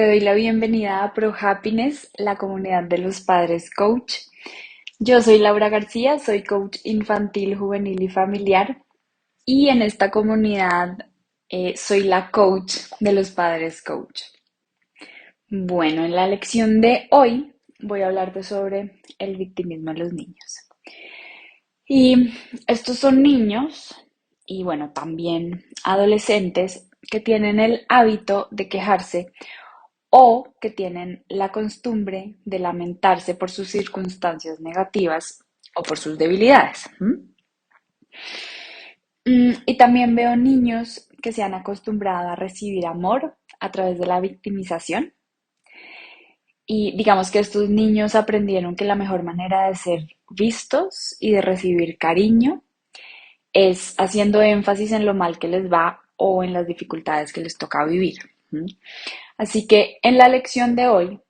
Te doy la bienvenida a Pro Happiness, la comunidad de los padres coach. Yo soy Laura García, soy coach infantil, juvenil y familiar y en esta comunidad soy la coach de los padres coach. Bueno, en la lección de hoy voy a hablarte sobre el victimismo en los niños. Y estos son niños y bueno, también adolescentes que tienen el hábito de quejarse o que tienen la costumbre de lamentarse por sus circunstancias negativas o por sus debilidades. Y también veo niños que se han acostumbrado a recibir amor a través de la victimización. Y digamos que estos niños aprendieron que la mejor manera de ser vistos y de recibir cariño es haciendo énfasis en lo mal que les va o en las dificultades que les toca vivir. Así que en la lección de hoy,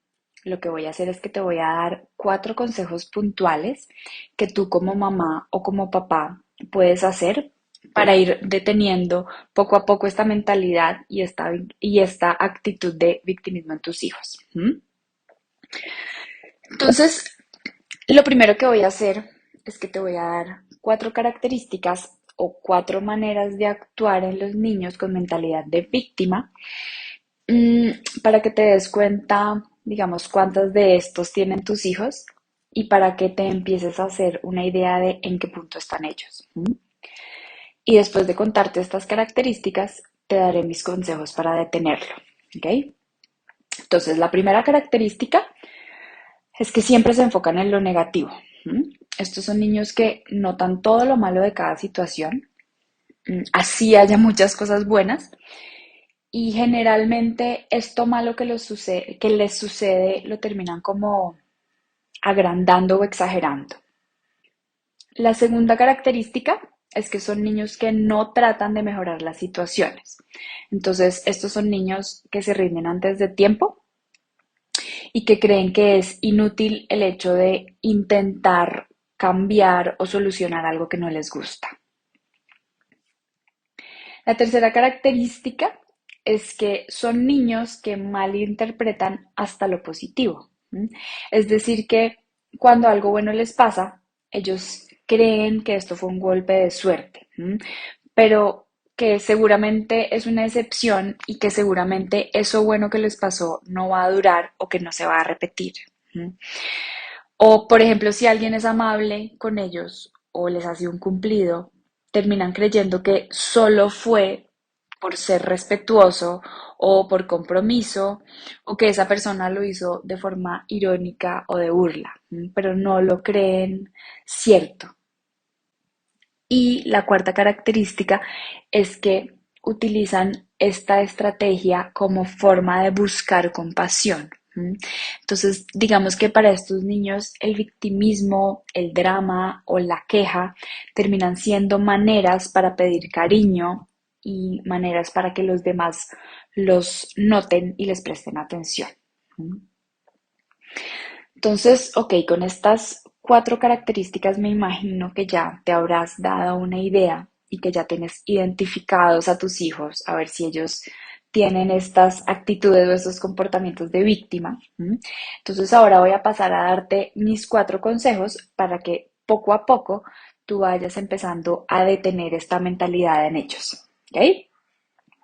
lo que voy a hacer es que te voy a dar 4 consejos puntuales que tú como mamá o como papá puedes hacer para ir deteniendo poco a poco esta mentalidad y esta actitud de victimismo en tus hijos. Entonces, lo primero que voy a hacer es que te voy a dar 4 características o 4 maneras de actuar en los niños con mentalidad de víctima para que te des cuenta, digamos, cuántos de estos tienen tus hijos y para que te empieces a hacer una idea de en qué punto están ellos. Y después de contarte estas características, te daré mis consejos para detenerlo. ¿Ok? Entonces, la primera característica es que siempre se enfocan en lo negativo. Estos son niños que notan todo lo malo de cada situación, así haya muchas cosas buenas, y generalmente esto malo que les sucede lo terminan como agrandando o exagerando. La segunda característica es que son niños que no tratan de mejorar las situaciones. Entonces, estos son niños que se rinden antes de tiempo y que creen que es inútil el hecho de intentar cambiar o solucionar algo que no les gusta. La tercera característica es que son niños que malinterpretan hasta lo positivo. Es decir, que cuando algo bueno les pasa, ellos creen que esto fue un golpe de suerte, pero que seguramente es una excepción y que seguramente eso bueno que les pasó no va a durar o que no se va a repetir. O, por ejemplo, si alguien es amable con ellos o les hace un cumplido, terminan creyendo que solo fue por ser respetuoso o por compromiso o que esa persona lo hizo de forma irónica o de burla, pero no lo creen cierto. Y la cuarta característica es que utilizan esta estrategia como forma de buscar compasión. Entonces, digamos que para estos niños el victimismo, el drama o la queja terminan siendo maneras para pedir cariño y maneras para que los demás los noten y les presten atención. Entonces, ok, con estas 4 características me imagino que ya te habrás dado una idea y que ya tienes identificados a tus hijos, a ver si ellos tienen estas actitudes o estos comportamientos de víctima. Entonces ahora voy a pasar a darte mis 4 consejos para que poco a poco tú vayas empezando a detener esta mentalidad en ellos. ¿Ok?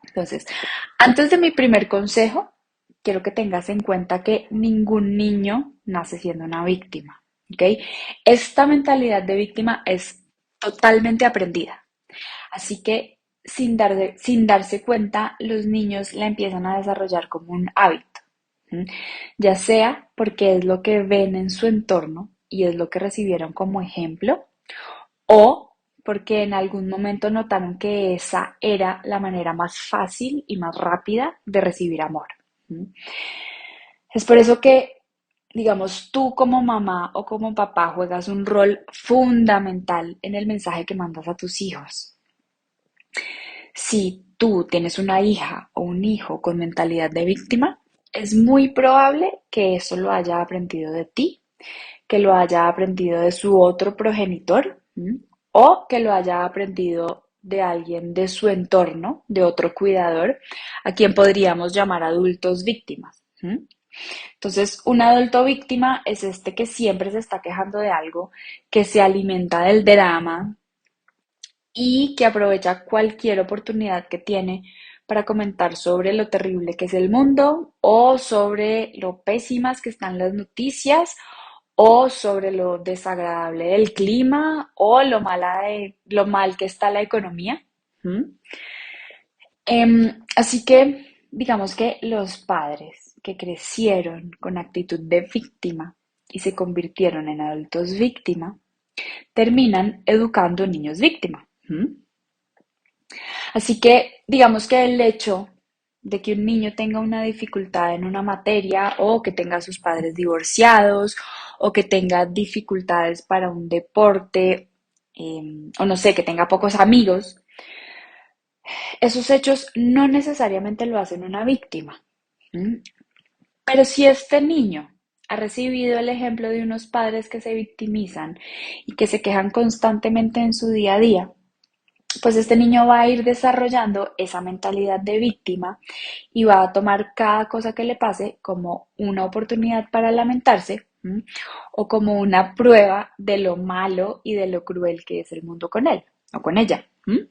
Entonces, antes de mi primer consejo, quiero que tengas en cuenta que ningún niño nace siendo una víctima, ¿ok? Esta mentalidad de víctima es totalmente aprendida, así que sin darse cuenta, los niños la empiezan a desarrollar como un hábito, ya sea porque es lo que ven en su entorno y es lo que recibieron como ejemplo, o porque en algún momento notaron que esa era la manera más fácil y más rápida de recibir amor. Es por eso que, digamos, tú como mamá o como papá juegas un rol fundamental en el mensaje que mandas a tus hijos. Si tú tienes una hija o un hijo con mentalidad de víctima, es muy probable que eso lo haya aprendido de ti, que lo haya aprendido de su otro progenitor, o que lo haya aprendido de alguien de su entorno, de otro cuidador, a quien podríamos llamar adultos víctimas. ¿Mm? Entonces, un adulto víctima es este que siempre se está quejando de algo, que se alimenta del drama y que aprovecha cualquier oportunidad que tiene para comentar sobre lo terrible que es el mundo o sobre lo pésimas que están las noticias o sobre lo desagradable del clima o lo mal que está la economía. ¿Mm? Así que digamos que los padres que crecieron con actitud de víctima y se convirtieron en adultos víctima, terminan educando niños víctima. ¿Mm? Así que digamos que el hecho de que un niño tenga una dificultad en una materia o que tenga a sus padres divorciados o que tenga dificultades para un deporte o no sé, que tenga pocos amigos, esos hechos no necesariamente lo hacen una víctima. ¿Mm? Pero si este niño ha recibido el ejemplo de unos padres que se victimizan y que se quejan constantemente en su día a día, pues este niño va a ir desarrollando esa mentalidad de víctima y va a tomar cada cosa que le pase como una oportunidad para lamentarse, ¿m? O como una prueba de lo malo y de lo cruel que es el mundo con él o con ella. ¿M?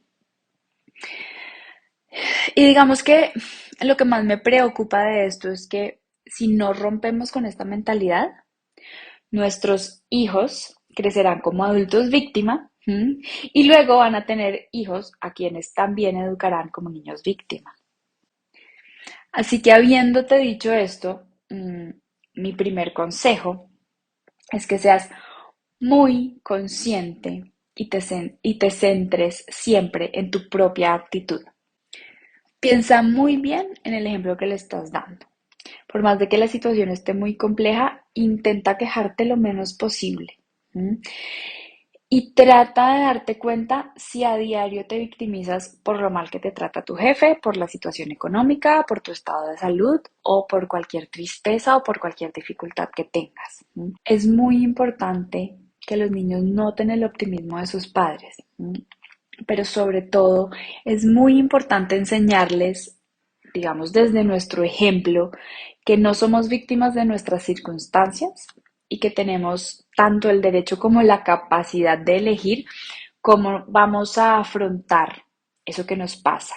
Y digamos que lo que más me preocupa de esto es que si no rompemos con esta mentalidad, nuestros hijos crecerán como adultos víctima, ¿m? Y luego van a tener hijos a quienes también educarán como niños víctima. Así que habiéndote dicho esto, mi primer consejo es que seas muy consciente y te centres siempre en tu propia actitud. Piensa muy bien en el ejemplo que le estás dando. Por más de que la situación esté muy compleja, intenta quejarte lo menos posible. ¿M? Y trata de darte cuenta si a diario te victimizas por lo mal que te trata tu jefe, por la situación económica, por tu estado de salud o por cualquier tristeza o por cualquier dificultad que tengas. Es muy importante que los niños noten el optimismo de sus padres, pero sobre todo es muy importante enseñarles, digamos, desde nuestro ejemplo, que no somos víctimas de nuestras circunstancias y que tenemos tanto el derecho como la capacidad de elegir cómo vamos a afrontar eso que nos pasa.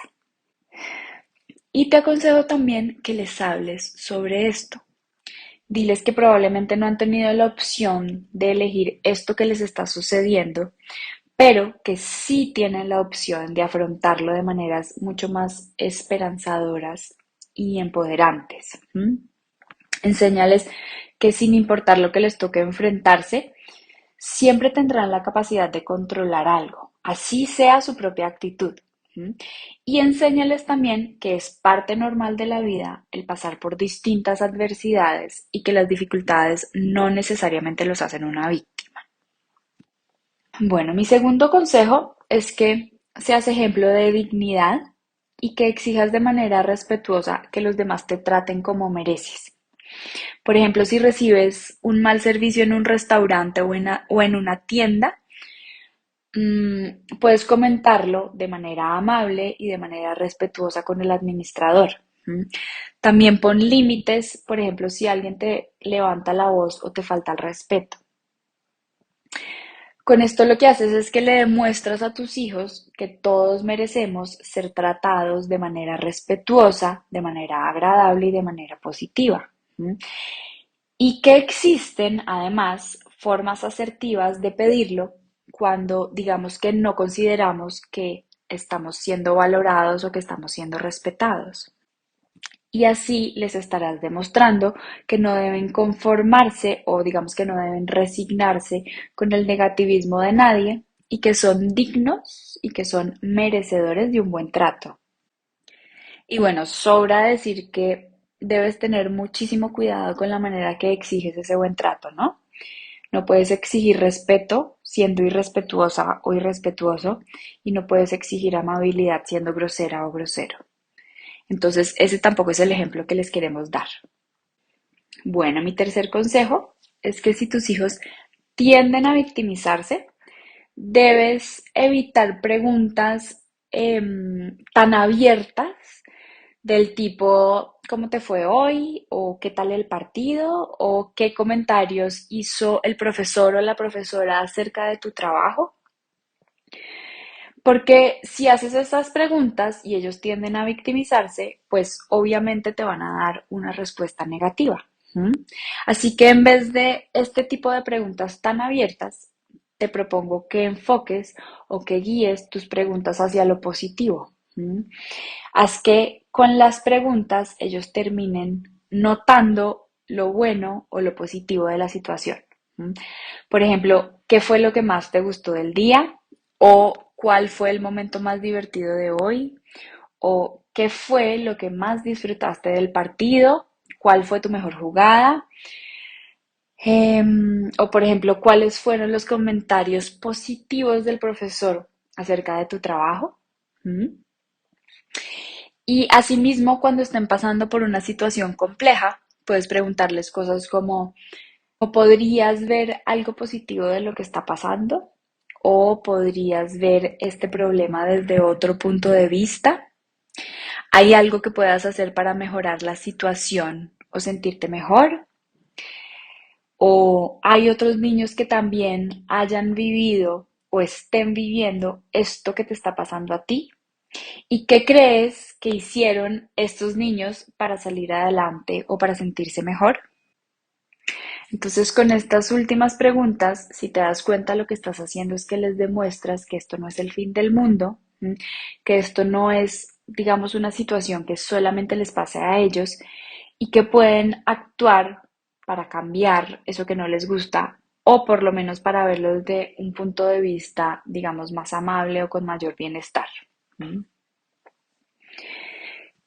Y te aconsejo también que les hables sobre esto. Diles que probablemente no han tenido la opción de elegir esto que les está sucediendo, pero que sí tienen la opción de afrontarlo de maneras mucho más esperanzadoras y empoderantes. ¿M? Enséñales que sin importar lo que les toque enfrentarse, siempre tendrán la capacidad de controlar algo, así sea su propia actitud. ¿M? Y enséñales también que es parte normal de la vida el pasar por distintas adversidades y que las dificultades no necesariamente los hacen una víctima. Bueno, mi segundo consejo es que seas ejemplo de dignidad y que exijas de manera respetuosa que los demás te traten como mereces. Por ejemplo, si recibes un mal servicio en un restaurante o en una tienda, puedes comentarlo de manera amable y de manera respetuosa con el administrador. También pon límites, por ejemplo, si alguien te levanta la voz o te falta el respeto. Con esto lo que haces es que le demuestras a tus hijos que todos merecemos ser tratados de manera respetuosa, de manera agradable y de manera positiva. ¿M? Y que existen además formas asertivas de pedirlo cuando digamos que no consideramos que estamos siendo valorados o que estamos siendo respetados. Y así les estarás demostrando que no deben conformarse o digamos que no deben resignarse con el negativismo de nadie y que son dignos y que son merecedores de un buen trato. Y bueno, sobra decir que debes tener muchísimo cuidado con la manera que exiges ese buen trato, ¿no? No puedes exigir respeto siendo irrespetuosa o irrespetuoso y no puedes exigir amabilidad siendo grosera o grosero. Entonces, ese tampoco es el ejemplo que les queremos dar. Bueno, mi tercer consejo es que si tus hijos tienden a victimizarse, debes evitar preguntas tan abiertas del tipo, cómo te fue hoy o qué tal el partido o qué comentarios hizo el profesor o la profesora acerca de tu trabajo. Porque si haces estas preguntas y ellos tienden a victimizarse, pues obviamente te van a dar una respuesta negativa. ¿M? Así que en vez de este tipo de preguntas tan abiertas, te propongo que enfoques o que guíes tus preguntas hacia lo positivo. ¿M? Haz que con las preguntas ellos terminen notando lo bueno o lo positivo de la situación. ¿M? Por ejemplo, ¿qué fue lo que más te gustó del día? ¿O cuál fue el momento más divertido de hoy? ¿O qué fue lo que más disfrutaste del partido? ¿Cuál fue tu mejor jugada? O por ejemplo, ¿cuáles fueron los comentarios positivos del profesor acerca de tu trabajo? ¿Mm? Y asimismo, cuando estén pasando por una situación compleja, puedes preguntarles cosas como, ¿o podrías ver algo positivo de lo que está pasando? ¿O podrías ver este problema desde otro punto de vista? ¿Hay algo que puedas hacer para mejorar la situación o sentirte mejor? ¿O hay otros niños que también hayan vivido o estén viviendo esto que te está pasando a ti? ¿Y qué crees que hicieron estos niños para salir adelante o para sentirse mejor? Entonces, con estas últimas preguntas, si te das cuenta, lo que estás haciendo es que les demuestras que esto no es el fin del mundo, ¿m? Que esto no es, digamos, una situación que solamente les pase a ellos y que pueden actuar para cambiar eso que no les gusta o por lo menos para verlo desde un punto de vista, digamos, más amable o con mayor bienestar. ¿M?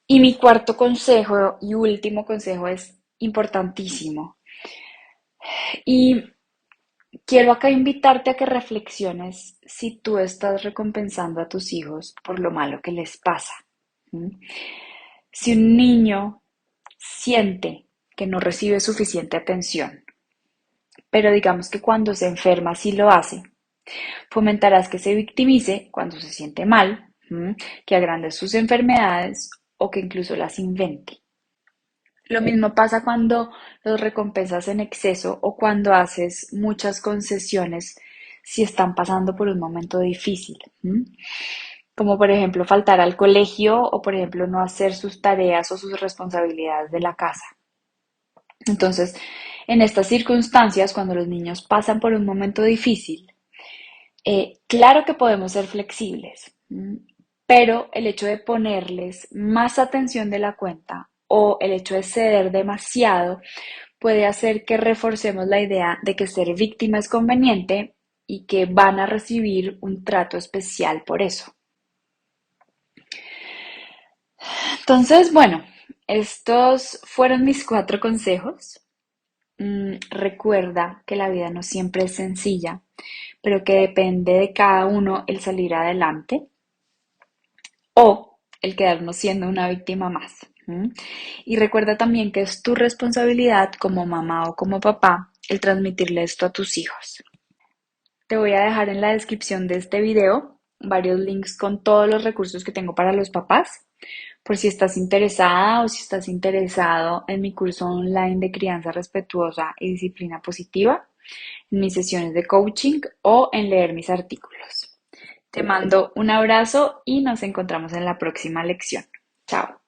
Y mi cuarto consejo y último consejo es importantísimo. Y quiero acá invitarte a que reflexiones si tú estás recompensando a tus hijos por lo malo que les pasa. ¿Mm? Si un niño siente que no recibe suficiente atención, pero digamos que cuando se enferma sí lo hace, fomentarás que se victimice cuando se siente mal, ¿m? Que agrande sus enfermedades o que incluso las invente. Lo mismo pasa cuando los recompensas en exceso o cuando haces muchas concesiones si están pasando por un momento difícil. ¿M? Como por ejemplo faltar al colegio o por ejemplo no hacer sus tareas o sus responsabilidades de la casa. Entonces, en estas circunstancias, cuando los niños pasan por un momento difícil, claro que podemos ser flexibles, pero el hecho de ponerles más atención de la cuenta o el hecho de ceder demasiado puede hacer que reforcemos la idea de que ser víctima es conveniente y que van a recibir un trato especial por eso. Entonces, bueno, estos fueron mis 4 consejos. Recuerda que la vida no siempre es sencilla, pero que depende de cada uno el salir adelante o el quedarnos siendo una víctima más. Y recuerda también que es tu responsabilidad como mamá o como papá el transmitirle esto a tus hijos. Te voy a dejar en la descripción de este video varios links con todos los recursos que tengo para los papás, por si estás interesada o si estás interesado en mi curso online de crianza respetuosa y disciplina positiva, en mis sesiones de coaching o en leer mis artículos. Te mando un abrazo y nos encontramos en la próxima lección. Chao.